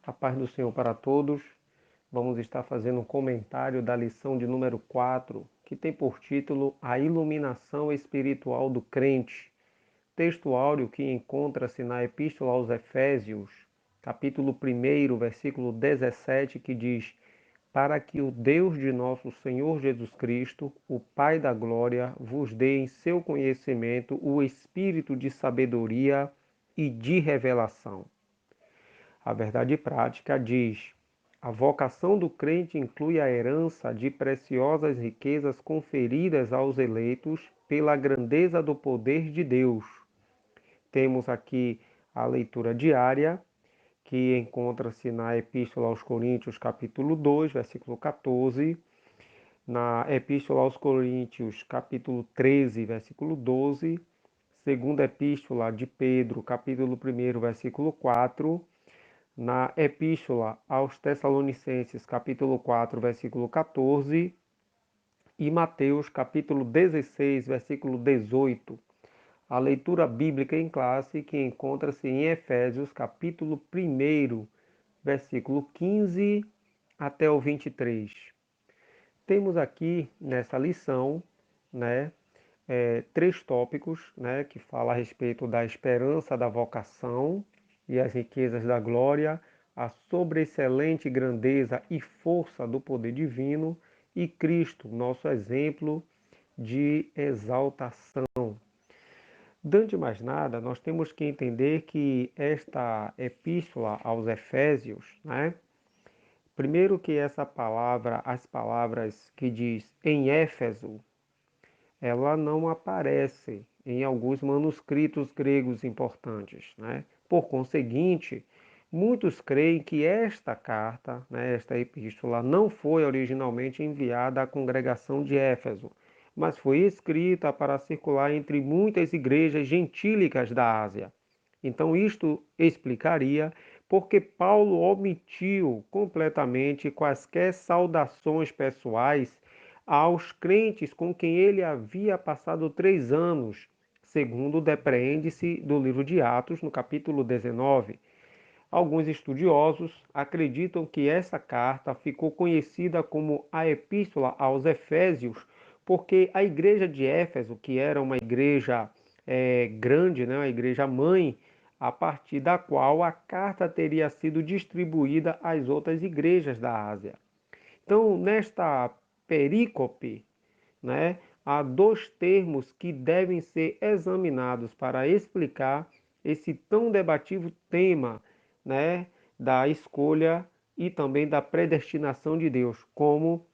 A paz do Senhor para todos. Vamos estar fazendo um comentário da lição de número 4, que tem por título A Iluminação Espiritual do Crente. Texto áureo que encontra-se na Epístola aos Efésios, capítulo 1, versículo 17, que diz: Para que o Deus de nosso Senhor Jesus Cristo, o Pai da glória, vos dê em seu conhecimento o espírito de sabedoria e de revelação. A verdade prática diz: a vocação do crente inclui a herança de preciosas riquezas conferidas aos eleitos pela grandeza do poder de Deus. Temos aqui a leitura diária, que encontra-se na Epístola aos Coríntios, capítulo 2, versículo 14, na Epístola aos Coríntios, capítulo 13, versículo 12, segunda Epístola de Pedro, capítulo 1, versículo 4, na Epístola aos Tessalonicenses, capítulo 4, versículo 14, e Mateus, capítulo 16, versículo 18. A leitura bíblica em classe que encontra-se em Efésios, capítulo 1, versículo 15 até o 23. Temos aqui nessa lição, três tópicos, que falam a respeito da esperança da vocação e as riquezas da glória, a sobreexcelente grandeza e força do poder divino e Cristo, nosso exemplo de exaltação. Antes de mais nada, nós temos que entender que esta epístola aos Efésios, primeiro que essa palavra, as palavras que diz em Éfeso, ela não aparece em alguns manuscritos gregos importantes, Por conseguinte, muitos creem que esta carta, esta epístola, não foi originalmente enviada à congregação de Éfeso, mas foi escrita para circular entre muitas igrejas gentílicas da Ásia. Então, isto explicaria porque Paulo omitiu completamente quaisquer saudações pessoais aos crentes com quem ele havia passado 3 anos, segundo depreende-se do livro de Atos, no capítulo 19. Alguns estudiosos acreditam que essa carta ficou conhecida como a Epístola aos Efésios, porque a igreja de Éfeso, que era uma igreja grande, uma igreja mãe, a partir da qual a carta teria sido distribuída às outras igrejas da Ásia. Então, nesta perícope, há dois termos que devem ser examinados para explicar esse tão debativo tema, da escolha e também da predestinação de Deus, como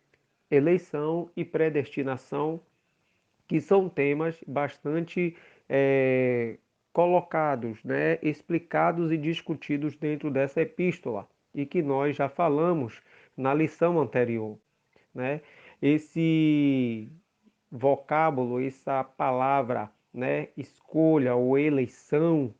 eleição e predestinação, que são temas bastante colocados, explicados e discutidos dentro dessa epístola, e que nós já falamos na lição anterior. Esse vocábulo, essa palavra, escolha ou eleição,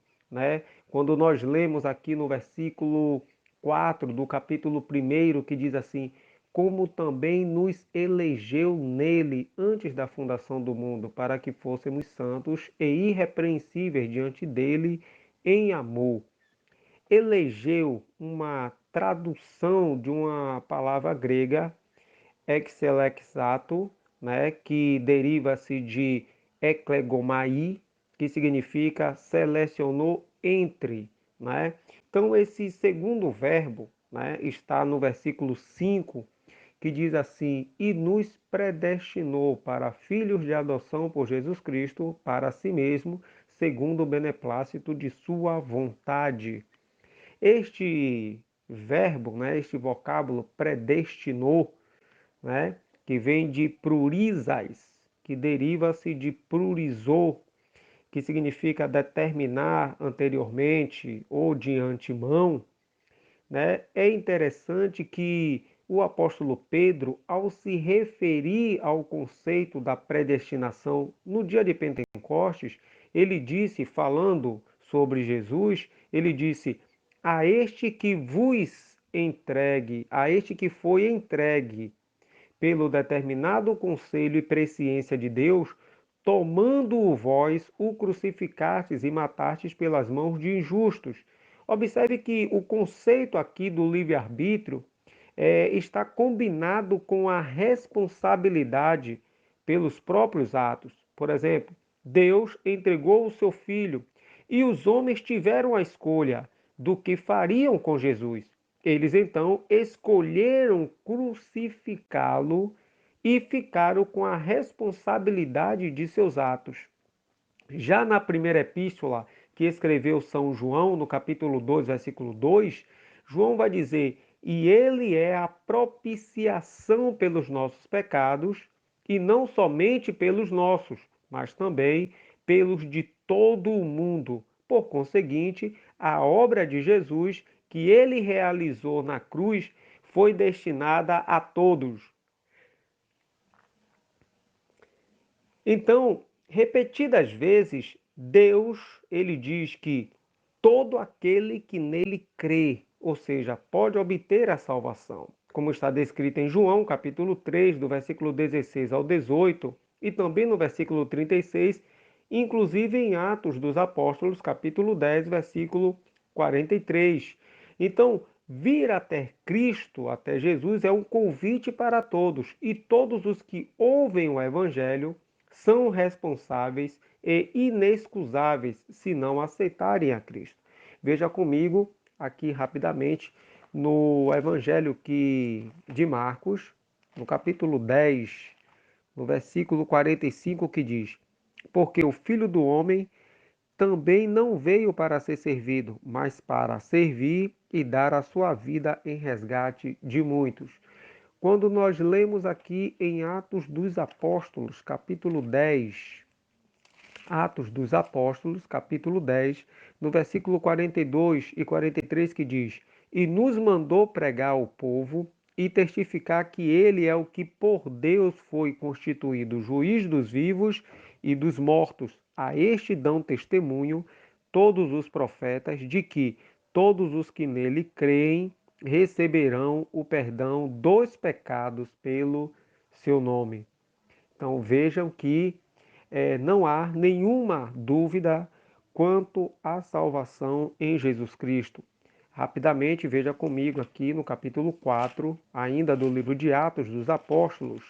quando nós lemos aqui no versículo 4 do capítulo 1, que diz assim: como também nos elegeu nele antes da fundação do mundo, para que fôssemos santos e irrepreensíveis diante dele em amor. Elegeu, uma tradução de uma palavra grega, exelexato, que deriva-se de eklegomai, que significa selecionou entre. Então, esse segundo verbo está no versículo 5, que diz assim: e nos predestinou para filhos de adoção por Jesus Cristo, para si mesmo, segundo o beneplácito de sua vontade. Este verbo, este vocábulo predestinou, que vem de prurizas, que deriva-se de prurizou, que significa determinar anteriormente ou de antemão. É interessante que o apóstolo Pedro, ao se referir ao conceito da predestinação no dia de Pentecostes, ele disse, falando sobre Jesus, ele disse: a este que vos entregue, a este que foi entregue pelo determinado conselho e presciência de Deus, tomando-o vós, o crucificastes e matastes pelas mãos de injustos, Observe que o conceito aqui do livre-arbítrio está combinado com a responsabilidade pelos próprios atos. Por exemplo, Deus entregou o seu filho e os homens tiveram a escolha do que fariam com Jesus. Eles então escolheram crucificá-lo e ficaram com a responsabilidade de seus atos. Já na primeira epístola que escreveu São João, no capítulo 2, versículo 2, João vai dizer: E ele é a propiciação pelos nossos pecados, e não somente pelos nossos, mas também pelos de todo o mundo. Por conseguinte, a obra de Jesus que ele realizou na cruz foi destinada a todos. Então, repetidas vezes, Deus, ele diz que todo aquele que nele crê, ou seja, pode obter a salvação. Como está descrito em João, capítulo 3, do versículo 16 ao 18, e também no versículo 36, inclusive em Atos dos Apóstolos, capítulo 10, versículo 43. Então, vir até Cristo, até Jesus, é um convite para todos, e todos os que ouvem o Evangelho são responsáveis e inexcusáveis se não aceitarem a Cristo. Veja comigo aqui rapidamente no Evangelho de Marcos, no capítulo 10, no versículo 45, que diz: Porque o Filho do Homem também não veio para ser servido, mas para servir e dar a sua vida em resgate de muitos. Quando nós lemos aqui em Atos dos Apóstolos, capítulo 10, Atos dos Apóstolos, capítulo 10, no versículo 42 e 43, que diz: E nos mandou pregar ao povo e testificar que ele é o que por Deus foi constituído juiz dos vivos e dos mortos. A este dão testemunho todos os profetas de que todos os que nele creem receberão o perdão dos pecados pelo seu nome. Então vejam que não há nenhuma dúvida quanto à salvação em Jesus Cristo. Rapidamente, veja comigo aqui no capítulo 4, ainda do livro de Atos dos Apóstolos,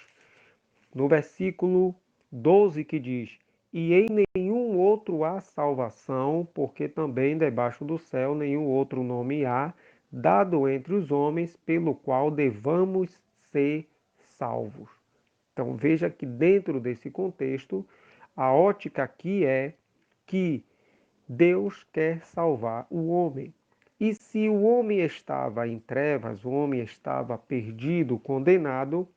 no versículo 12, que diz: E em nenhum outro há salvação, porque também debaixo do céu nenhum outro nome há, dado entre os homens, pelo qual devamos ser salvos. Então veja que dentro desse contexto, a ótica aqui é que Deus quer salvar o homem. E se o homem estava em trevas, o homem estava perdido, condenado,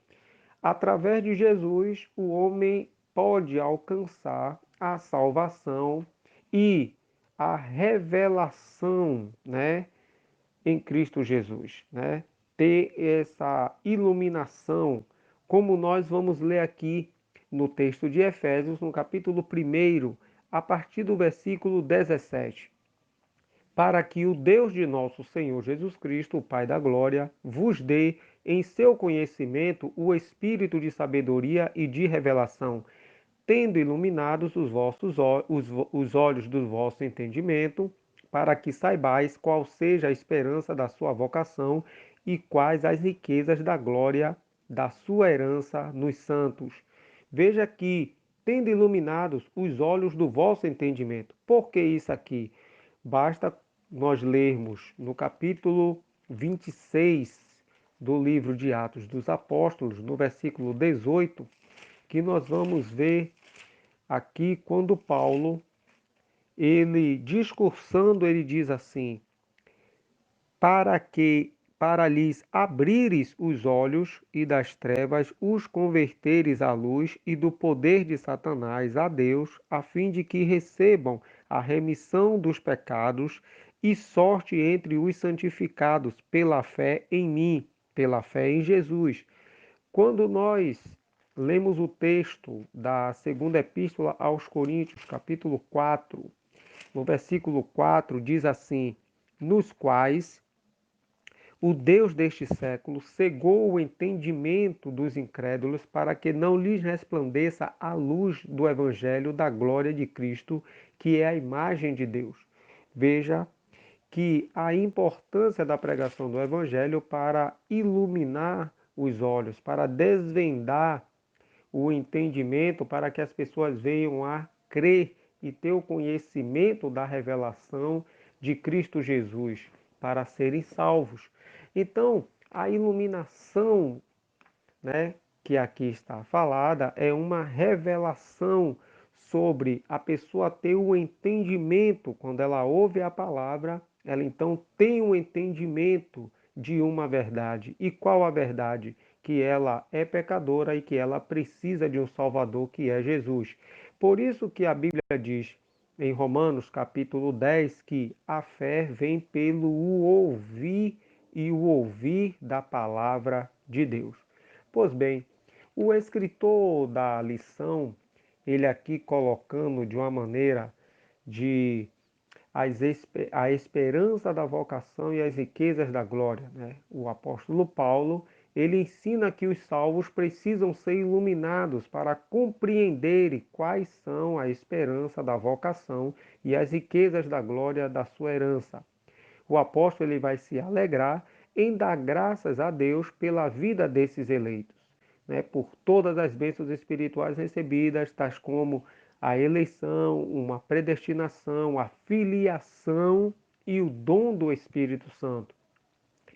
através de Jesus, o homem pode alcançar a salvação e a revelação, né, em Cristo Jesus, né? Ter essa iluminação, como nós vamos ler aqui no texto de Efésios, no capítulo 1, a partir do versículo 17. Para que o Deus de nosso Senhor Jesus Cristo, o Pai da Glória, vos dê em seu conhecimento o espírito de sabedoria e de revelação, tendo iluminados os olhos do vosso entendimento, para que saibais qual seja a esperança da sua vocação e quais as riquezas da glória da sua herança nos santos. Veja que, tendo iluminados os olhos do vosso entendimento. Por que isso aqui? Basta nós lermos no capítulo 26 do livro de Atos dos Apóstolos, no versículo 18, que nós vamos ver aqui quando Paulo, ele discursando, ele diz assim: para lhes abrires os olhos e das trevas os converteres à luz e do poder de Satanás a Deus, a fim de que recebam a remissão dos pecados e sorte entre os santificados pela fé em mim, pela fé em Jesus. Quando nós lemos o texto da segunda epístola aos Coríntios, capítulo 4, no versículo 4, diz assim: Nos quais o Deus deste século cegou o entendimento dos incrédulos para que não lhes resplandeça a luz do evangelho da glória de Cristo, que é a imagem de Deus. Veja que a importância da pregação do Evangelho para iluminar os olhos, para desvendar o entendimento, para que as pessoas venham a crer e ter o conhecimento da revelação de Cristo Jesus, para serem salvos. Então, a iluminação, né, que aqui está falada, é uma revelação sobre a pessoa ter o entendimento, quando ela ouve a palavra, ela então tem o entendimento de uma verdade. E qual a verdade? Que ela é pecadora e que ela precisa de um Salvador, que é Jesus. Por isso que a Bíblia diz em Romanos capítulo 10 que a fé vem pelo ouvir e o ouvir da palavra de Deus. Pois bem, o escritor da lição, ele aqui colocando de uma maneira de a esperança da vocação e as riquezas da glória, né? O apóstolo Paulo, ele ensina que os salvos precisam ser iluminados para compreenderem quais são a esperança da vocação e as riquezas da glória da sua herança. O apóstolo ele vai se alegrar em dar graças a Deus pela vida desses eleitos, né? Por todas as bênçãos espirituais recebidas, tais como a eleição, uma predestinação, a filiação e o dom do Espírito Santo.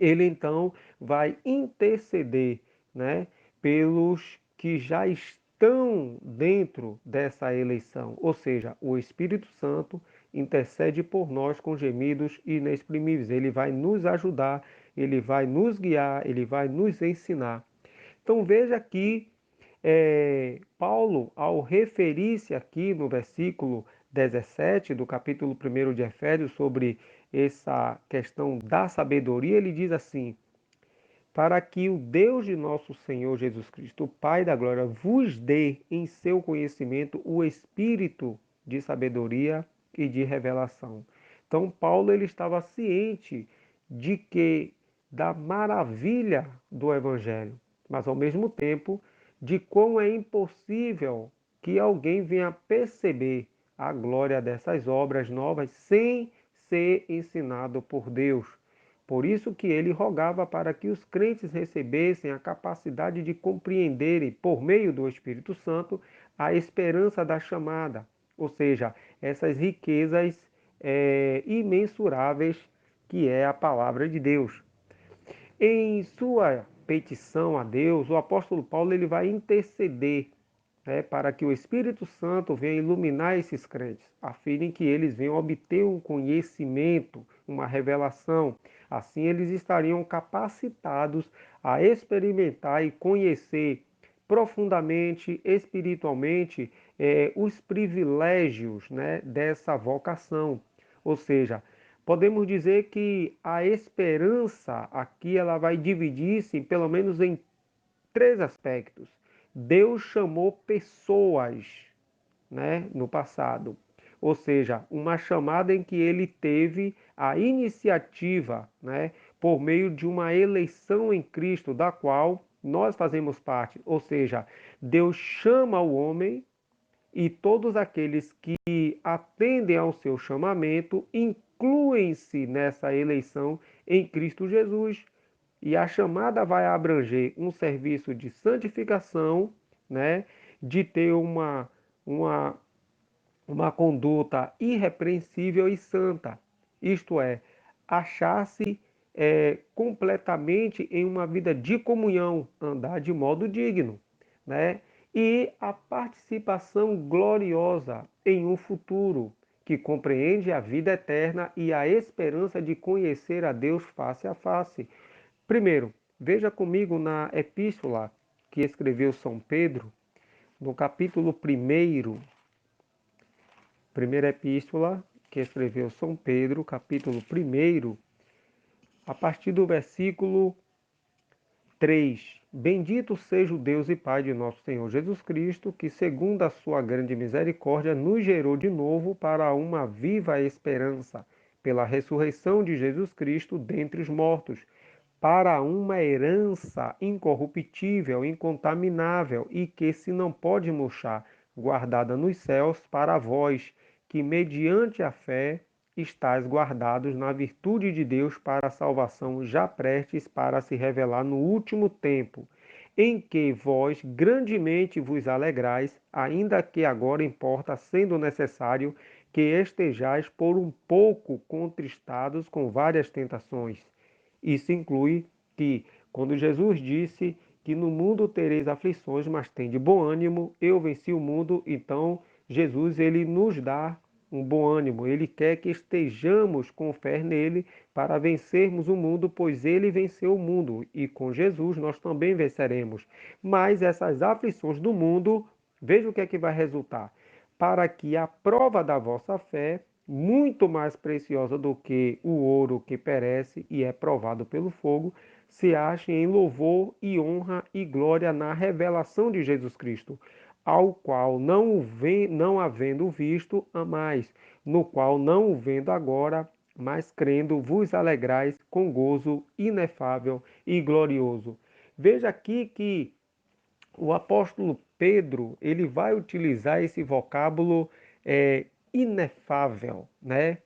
Ele então vai interceder, né, pelos que já estão dentro dessa eleição, ou seja, o Espírito Santo intercede por nós com gemidos inexprimíveis. Ele vai nos ajudar, ele vai nos guiar, ele vai nos ensinar. Então veja que Paulo, ao referir-se aqui no versículo 17 do capítulo 1 de Efésios sobre essa questão da sabedoria, ele diz assim: para que o Deus de nosso Senhor Jesus Cristo, o Pai da glória, vos dê em seu conhecimento o espírito de sabedoria e de revelação. Então, Paulo ele estava ciente de que da maravilha do evangelho, mas ao mesmo tempo de como é impossível que alguém venha perceber a glória dessas obras novas sem ser ensinado por Deus. Por isso que ele rogava para que os crentes recebessem a capacidade de compreenderem, por meio do Espírito Santo, a esperança da chamada, ou seja, essas riquezas imensuráveis que é a palavra de Deus. Em sua petição a Deus, o apóstolo Paulo ele vai interceder, né, para que o Espírito Santo venha iluminar esses crentes, a fim de que eles venham obter um conhecimento, uma revelação. Assim, eles estariam capacitados a experimentar e conhecer profundamente, espiritualmente, os privilégios, né, dessa vocação. Ou seja, podemos dizer que a esperança aqui ela vai dividir-se pelo menos em três aspectos. Deus chamou pessoas, né, no passado. Ou seja, uma chamada em que ele teve a iniciativa, né, por meio de uma eleição em Cristo, da qual nós fazemos parte. Ou seja, Deus chama o homem e todos aqueles que atendem ao seu chamamento incluem-se nessa eleição em Cristo Jesus. E a chamada vai abranger um serviço de santificação, né, de ter uma, uma conduta irrepreensível e santa. Isto é, achar-se completamente em uma vida de comunhão, andar de modo digno, né? E a participação gloriosa em um futuro que compreende a vida eterna e a esperança de conhecer a Deus face a face. Primeiro, veja comigo na epístola que escreveu São Pedro, no capítulo 1, primeira epístola que escreveu São Pedro, capítulo 1, a partir do versículo 3. Bendito seja o Deus e Pai de nosso Senhor Jesus Cristo, que segundo a sua grande misericórdia nos gerou de novo para uma viva esperança, pela ressurreição de Jesus Cristo dentre os mortos, para uma herança incorruptível, incontaminável e que se não pode murchar, guardada nos céus para vós, que mediante a fé estáis guardados na virtude de Deus para a salvação já prestes para se revelar no último tempo, em que vós grandemente vos alegrais, ainda que agora importa, sendo necessário, que estejais por um pouco contristados com várias tentações. Isso inclui que, quando Jesus disse que no mundo tereis aflições, mas tende bom ânimo, eu venci o mundo, então Jesus ele nos dá um bom ânimo, ele quer que estejamos com fé nele para vencermos o mundo, pois ele venceu o mundo e com Jesus nós também venceremos. Mas essas aflições do mundo, veja o que é que vai resultar. Para que a prova da vossa fé, muito mais preciosa do que o ouro que perece e é provado pelo fogo, se ache em louvor e honra e glória na revelação de Jesus Cristo, ao qual não havendo visto, amais, no qual não o vendo agora, mas crendo, vos alegrais com gozo inefável e glorioso. Veja aqui que o apóstolo Pedro, ele vai utilizar esse vocábulo inefável, né?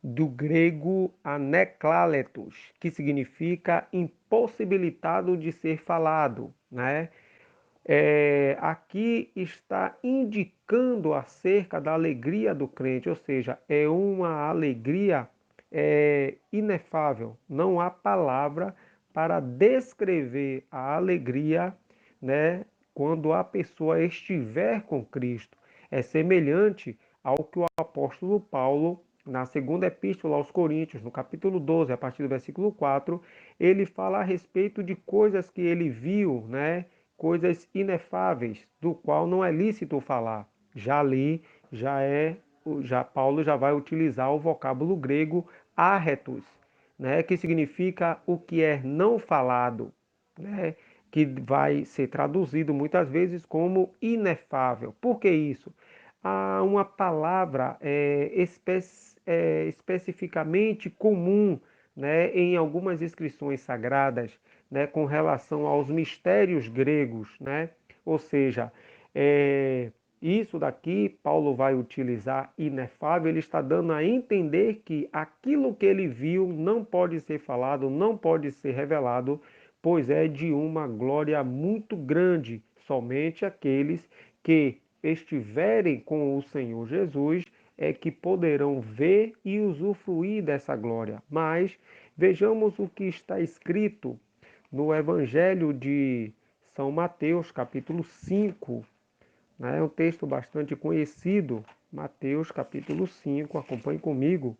Do grego aneklaletos, que significa impossibilitado de ser falado, né? Aqui está indicando acerca da alegria do crente, ou seja, é uma alegria inefável. Não há palavra para descrever a alegria, né, quando a pessoa estiver com Cristo. É semelhante ao que o apóstolo Paulo, na segunda epístola aos Coríntios, no capítulo 12, a partir do versículo 4, ele fala a respeito de coisas que ele viu, né? Coisas inefáveis, do qual não é lícito falar. Já ali, já Paulo já vai utilizar o vocábulo grego arretos, né, que significa o que é não falado, né, que vai ser traduzido muitas vezes como inefável. Por que isso? Há uma palavra especificamente comum, né, em algumas inscrições sagradas, né, com relação aos mistérios gregos, né? Ou seja, isso daqui Paulo vai utilizar inefável, ele está dando a entender que aquilo que ele viu não pode ser falado, não pode ser revelado, pois é de uma glória muito grande. Somente aqueles que estiverem com o Senhor Jesus é que poderão ver e usufruir dessa glória. Mas vejamos o que está escrito no Evangelho de São Mateus, capítulo 5, né? É um texto bastante conhecido, Mateus, capítulo 5, acompanhe comigo,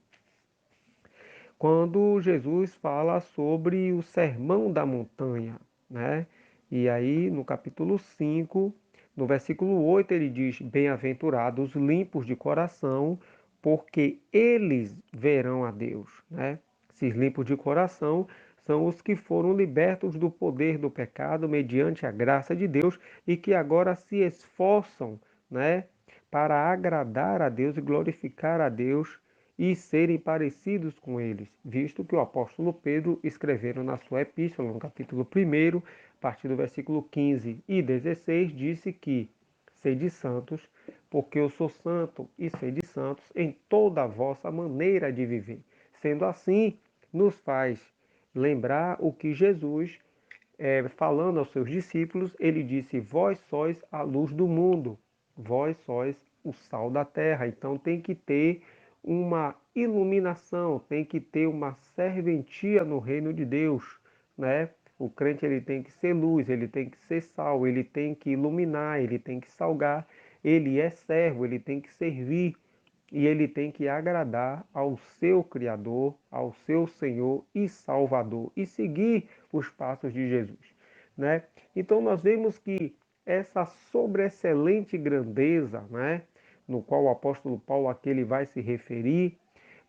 quando Jesus fala sobre o Sermão da Montanha, né? E aí, no capítulo 5, no versículo 8, ele diz: Bem-aventurados os limpos de coração, porque eles verão a Deus, né? Esses limpos de coração são os que foram libertos do poder do pecado mediante a graça de Deus e que agora se esforçam, né, para agradar a Deus e glorificar a Deus e serem parecidos com eles, visto que o apóstolo Pedro escreveram na sua epístola, no capítulo 1, a partir do versículo 15 e 16, disse que sede santos, porque eu sou santo, e sede santos em toda a vossa maneira de viver. Sendo assim, nos faz lembrar o que Jesus, falando aos seus discípulos, ele disse: Vós sois a luz do mundo, vós sois o sal da terra. Então tem que ter uma iluminação, tem que ter uma serventia no reino de Deus, né? O crente ele tem que ser luz, ele tem que ser sal, ele tem que iluminar, ele tem que salgar, ele é servo, ele tem que servir e ele tem que agradar ao seu Criador, ao seu Senhor e Salvador e seguir os passos de Jesus, né? Então nós vemos que essa sobreexcelente grandeza, né, no qual o apóstolo Paulo aqui ele vai se referir,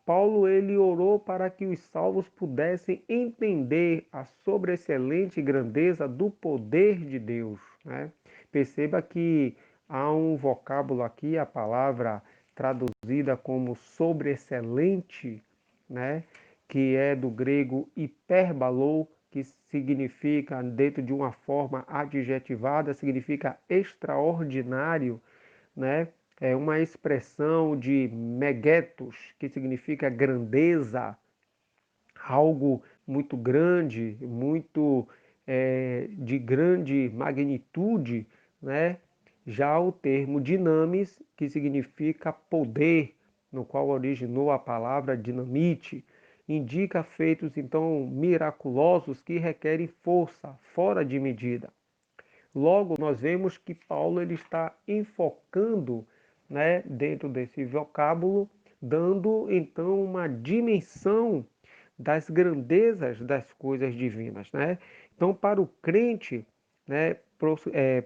Paulo ele orou para que os salvos pudessem entender a sobreexcelente grandeza do poder de Deus, né? Perceba que há um vocábulo aqui, a palavra traduzida como sobreexcelente, né? Que é do grego hiperbalou, que significa, dentro de uma forma adjetivada, significa extraordinário, né? é uma expressão de megetos, que significa grandeza, algo muito grande, muito de grande magnitude, né? Já o termo dinamis, que significa poder, no qual originou a palavra dinamite, indica feitos então miraculosos que requerem força fora de medida. Logo, nós vemos que Paulo ele está enfocando, né, dentro desse vocábulo, dando então uma dimensão das grandezas das coisas divinas, né? Então, para o crente, né,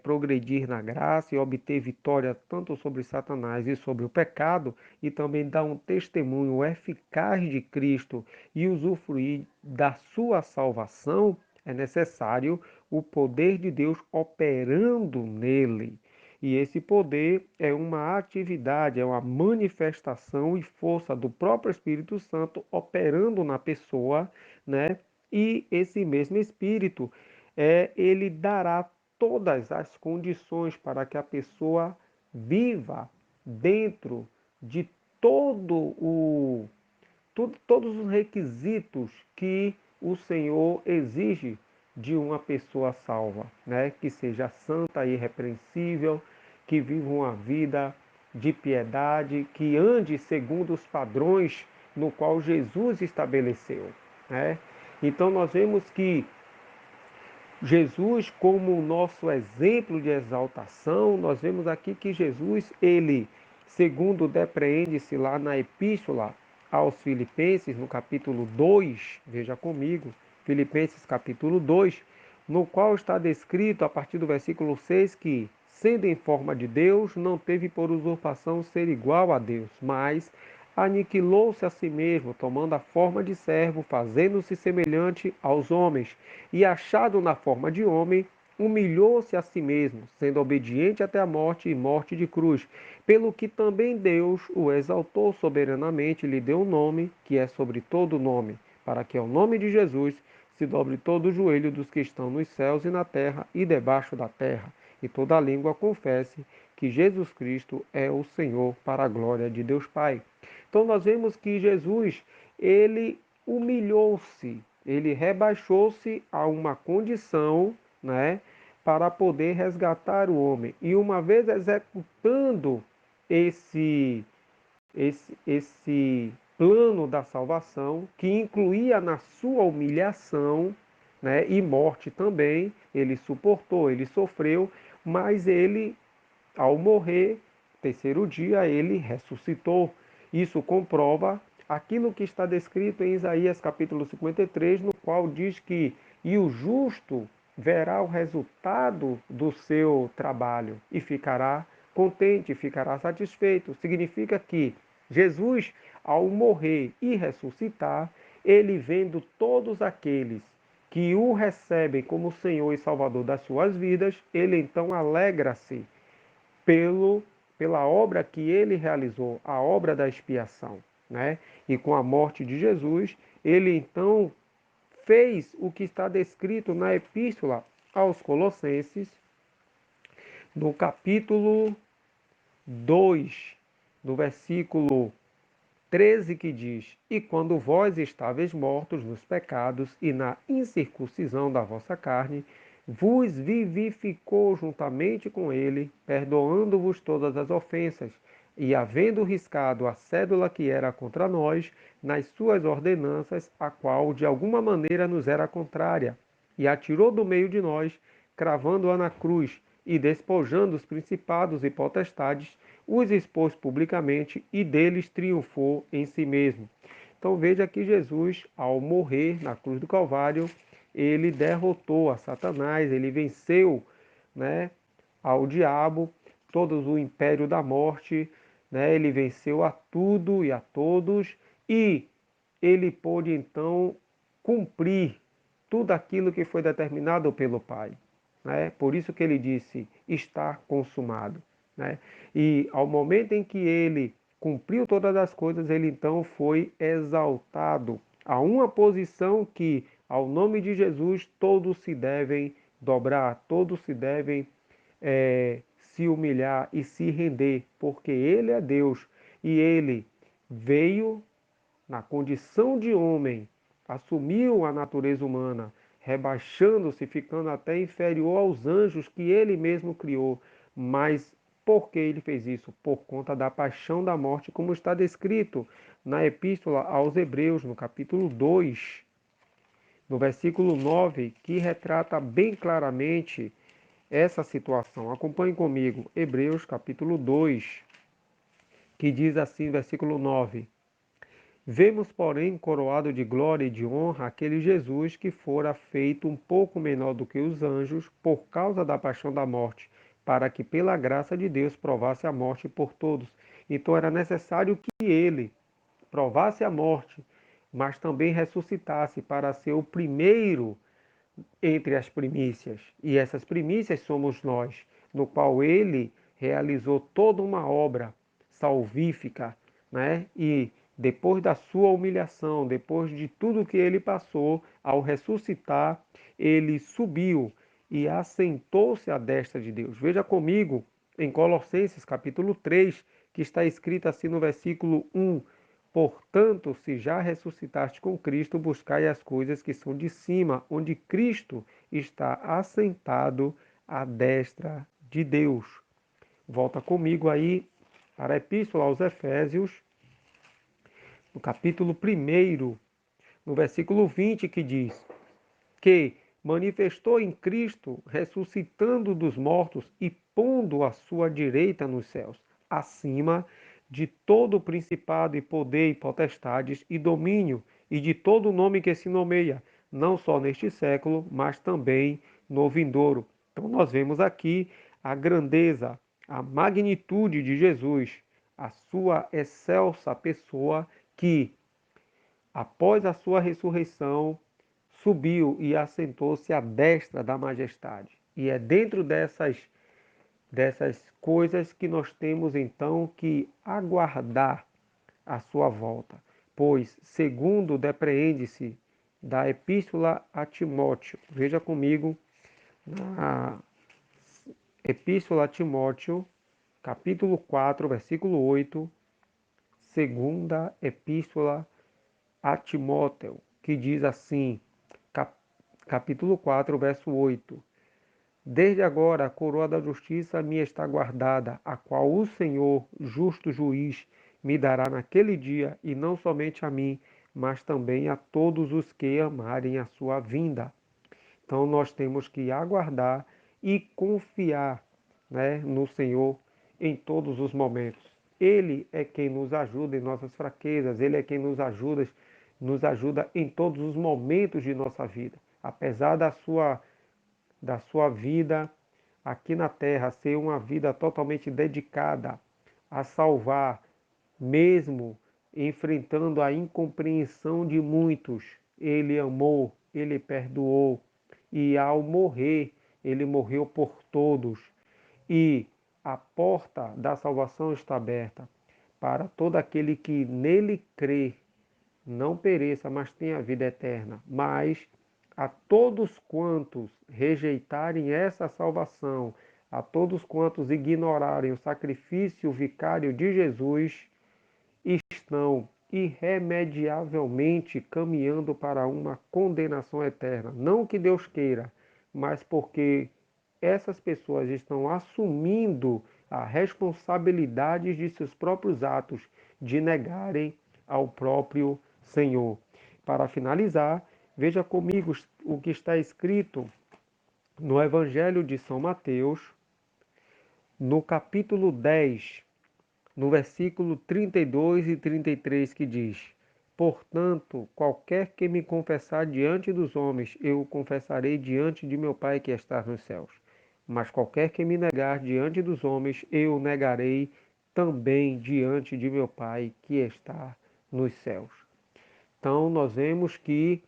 progredir na graça e obter vitória tanto sobre Satanás e sobre o pecado, e também dar um testemunho eficaz de Cristo e usufruir da sua salvação, é necessário o poder de Deus operando nele. E esse poder é uma atividade, é uma manifestação e força do próprio Espírito Santo operando na pessoa, né? E esse mesmo Espírito, ele dará todas as condições para que a pessoa viva dentro de todo o todos os requisitos que o Senhor exige de uma pessoa salva, né? Que seja santa e irrepreensível, que viva uma vida de piedade, que ande segundo os padrões no qual Jesus estabeleceu, né? Então nós vemos que Jesus como o nosso exemplo de exaltação, nós vemos aqui que Jesus, ele, segundo depreende-se lá na epístola aos Filipenses, no capítulo 2, veja comigo, Filipenses capítulo 2, no qual está descrito a partir do versículo 6 que, sendo em forma de Deus, não teve por usurpação ser igual a Deus, mas aniquilou-se a si mesmo, tomando a forma de servo, fazendo-se semelhante aos homens, e achado na forma de homem, humilhou-se a si mesmo, sendo obediente até a morte e morte de cruz, pelo que também Deus o exaltou soberanamente e lhe deu um nome que é sobre todo nome, para que ao nome de Jesus se dobre todo o joelho dos que estão nos céus e na terra e debaixo da terra, e toda língua confesse que Jesus Cristo é o Senhor, para a glória de Deus Pai. Então nós vemos que Jesus, ele humilhou-se, ele rebaixou-se a uma condição, né, para poder resgatar o homem. E uma vez executando esse esse plano da salvação, que incluía na sua humilhação, né, e morte também, ele suportou, ele sofreu, mas ele ao morrer, terceiro dia, ele ressuscitou. Isso comprova aquilo que está descrito em Isaías capítulo 53, no qual diz que e o justo verá o resultado do seu trabalho e ficará contente, ficará satisfeito. Significa que Jesus, ao morrer e ressuscitar, ele vendo todos aqueles que o recebem como Senhor e Salvador das suas vidas, ele então alegra-se pelo, pela obra que ele realizou, a obra da expiação, né? E com a morte de Jesus, ele então fez o que está descrito na epístola aos Colossenses, no capítulo 2, no versículo 13, que diz: E quando vós estáveis mortos nos pecados e na incircuncisão da vossa carne, vos vivificou juntamente com ele, perdoando-vos todas as ofensas, e havendo riscado a cédula que era contra nós, nas suas ordenanças, a qual de alguma maneira nos era contrária, e atirou do meio de nós, cravando-a na cruz, e despojando os principados e potestades, os expôs publicamente e deles triunfou em si mesmo. Então veja que Jesus, ao morrer na cruz do Calvário, ele derrotou a Satanás, ele venceu, né, ao diabo, todo o império da morte, né, ele venceu a tudo e a todos e ele pôde então cumprir tudo aquilo que foi determinado pelo Pai, né? Por isso que ele disse: está consumado, né? E ao momento em que ele cumpriu todas as coisas, ele então foi exaltado a uma posição que, ao nome de Jesus, todos se devem dobrar, todos se devem se humilhar e se render, porque Ele é Deus e Ele veio na condição de homem, assumiu a natureza humana, rebaixando-se, ficando até inferior aos anjos que Ele mesmo criou. Mas por que Ele fez isso? Por conta da paixão da morte, como está descrito na Epístola aos Hebreus, no capítulo 2, no versículo 9, que retrata bem claramente essa situação. Acompanhe comigo, Hebreus capítulo 2, que diz assim, versículo 9: Vemos, porém, coroado de glória e de honra aquele Jesus que fora feito um pouco menor do que os anjos por causa da paixão da morte, para que pela graça de Deus provasse a morte por todos. Então era necessário que ele provasse a morte, mas também ressuscitasse para ser o primeiro entre as primícias. E essas primícias somos nós, no qual ele realizou toda uma obra salvífica, né? E depois da sua humilhação, depois de tudo que ele passou, ao ressuscitar, ele subiu e assentou-se à destra de Deus. Veja comigo em Colossenses capítulo 3, que está escrito assim no versículo 1: Portanto, se já ressuscitaste com Cristo, buscai as coisas que são de cima, onde Cristo está assentado à destra de Deus. Volta comigo aí para a Epístola aos Efésios, no capítulo 1, no versículo 20, que diz que manifestou em Cristo, ressuscitando dos mortos e pondo à sua direita nos céus, acima de todo principado e poder e potestades e domínio, e de todo nome que se nomeia, não só neste século, mas também no vindouro. Então nós vemos aqui a grandeza, a magnitude de Jesus, a sua excelsa pessoa que, após a sua ressurreição, subiu e assentou-se à destra da majestade. E é dentro dessas coisas que nós temos então que aguardar a sua volta. Pois, segundo depreende-se da Epístola a Timóteo, veja comigo na Epístola a Timóteo, capítulo 4, versículo 8, segunda Epístola a Timóteo, que diz assim, capítulo 4, verso 8: Desde agora a coroa da justiça me está guardada, a qual o Senhor, justo juiz, me dará naquele dia, e não somente a mim, mas também a todos os que amarem a sua vinda. Então nós temos que aguardar e confiar, né, no Senhor em todos os momentos. Ele é quem nos ajuda em nossas fraquezas, Ele é quem nos ajuda em todos os momentos de nossa vida. Apesar da sua vida aqui na terra ser uma vida totalmente dedicada a salvar, mesmo enfrentando a incompreensão de muitos, ele amou, ele perdoou e ao morrer, ele morreu por todos. E a porta da salvação está aberta para todo aquele que nele crê, não pereça, mas tenha vida eterna. Mas a todos quantos rejeitarem essa salvação, a todos quantos ignorarem o sacrifício vicário de Jesus, estão irremediavelmente caminhando para uma condenação eterna. Não que Deus queira, mas porque essas pessoas estão assumindo a responsabilidade de seus próprios atos, de negarem ao próprio Senhor. Para finalizar, veja comigo o que está escrito no Evangelho de São Mateus, no capítulo 10, no versículo 32 e 33, que diz: Portanto, qualquer que me confessar diante dos homens, eu o confessarei diante de meu Pai que está nos céus. Mas qualquer que me negar diante dos homens, eu o negarei também diante de meu Pai que está nos céus. Então, nós vemos que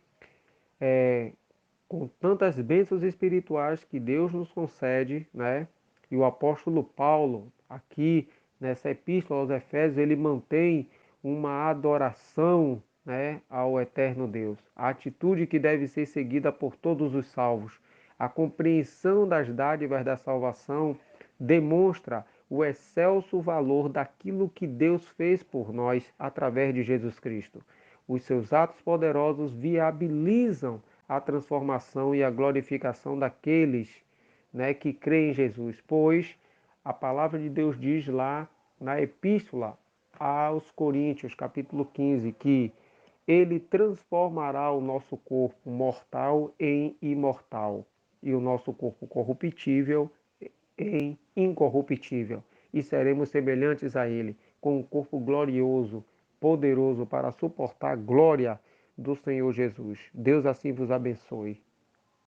com tantas bênçãos espirituais que Deus nos concede, né? E o apóstolo Paulo, aqui nessa epístola aos Efésios, ele mantém uma adoração, né, ao eterno Deus. A atitude que deve ser seguida por todos os salvos. A compreensão das dádivas da salvação demonstra o excelso valor daquilo que Deus fez por nós através de Jesus Cristo. Os seus atos poderosos viabilizam a transformação e a glorificação daqueles, né, que creem em Jesus, pois a palavra de Deus diz lá na Epístola aos Coríntios, capítulo 15, que ele transformará o nosso corpo mortal em imortal e o nosso corpo corruptível em incorruptível, e seremos semelhantes a ele, com um corpo glorioso, poderoso para suportar a glória do Senhor Jesus. Deus assim vos abençoe.